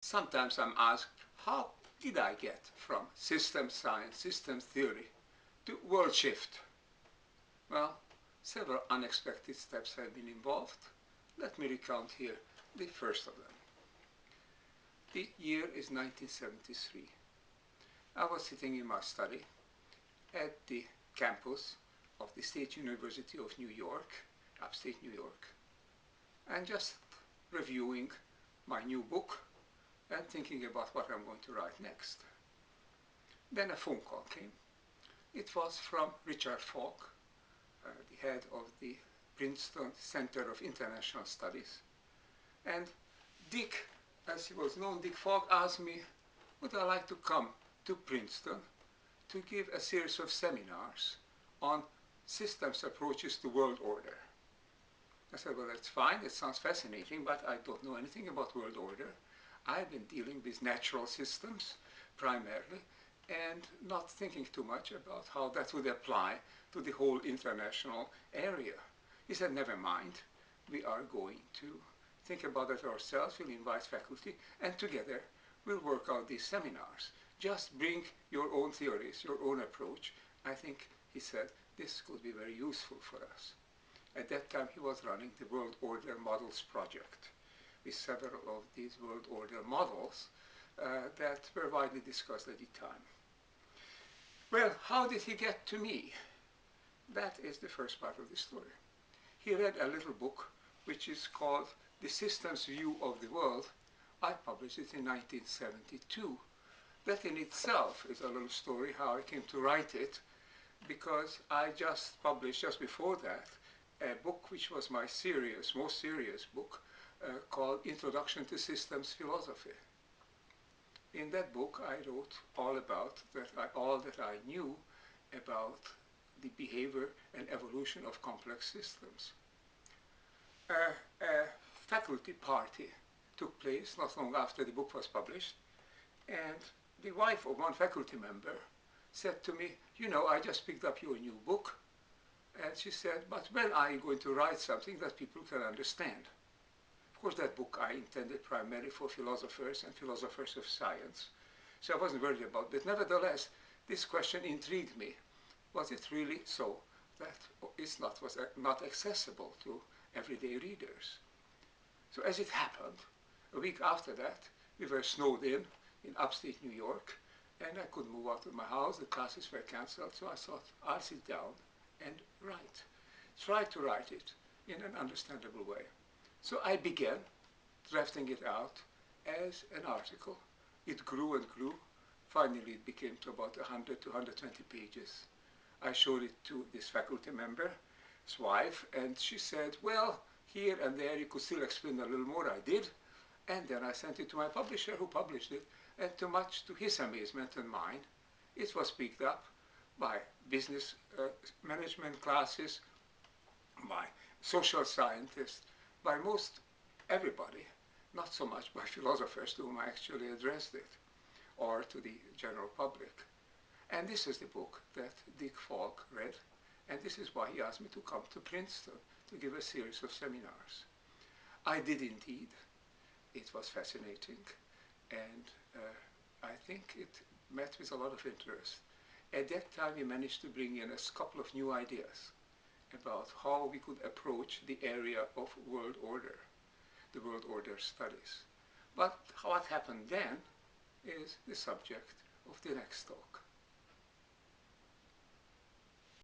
Sometimes I'm asked, how did I get from systems science, systems theory to WorldShift? Well, several unexpected steps have been involved. Let me recount here the first of them. The year is 1973. I was sitting in my study at the campus of the State University of New York, upstate New York, and just reviewing my new book and thinking about what I'm going to write next. Then a phone call came. It was from Richard Falk, the head of the Princeton Center of International Studies. And Dick, as he was known, Dick Falk, asked me, would I like to come to Princeton to give a series of seminars on systems approaches to world order. I said, well, that's fine, it sounds fascinating, but I don't know anything about world order. I've been dealing with natural systems primarily and not thinking too much about how that would apply to the whole international area. He said, never mind, we are going to think about it ourselves, we'll invite faculty, and together we'll work out these seminars. Just bring your own theories, your own approach. I think, he said, this could be very useful for us. At that time he was running the World Order Models project with several of these World Order models that were widely discussed at the time. Well, how did he get to me? That is the first part of the story. He read a little book which is called The Systems View of the World. I published it in 1972. That in itself is a little story how I came to write it, because I just published just before that a book which was my most serious book called Introduction to Systems Philosophy. In that book I wrote all that I knew about the behavior and evolution of complex systems. A faculty party took place not long after the book was published, and the wife of one faculty member said to me, you know, I just picked up your new book. And she said, but when are you going to write something that people can understand? Of course, that book I intended primarily for philosophers and philosophers of science. So I wasn't worried about it. Nevertheless, this question intrigued me. Was it really so that was not accessible to everyday readers? So as it happened, a week after that, we were snowed in upstate New York, and I couldn't move out of my house. The classes were cancelled, so I thought, I'll sit down and try to write it in an understandable way. So I began drafting it out as an article. It grew and grew. Finally, it became to about 100 to 120 pages. I showed it to this faculty member's wife, and she said, well, here and there you could still explain a little more. I did. And then I sent it to my publisher, who published it, and much to his amazement and mine, it was picked up by business management classes, by social scientists, by most everybody, not so much by philosophers to whom I actually addressed it, or to the general public. And this is the book that Dick Falk read, and this is why he asked me to come to Princeton to give a series of seminars. I did indeed. It was fascinating, and I think it met with a lot of interest. At that time we managed to bring in a couple of new ideas about how we could approach the area of world order, the world order studies. But what happened then is the subject of the next talk.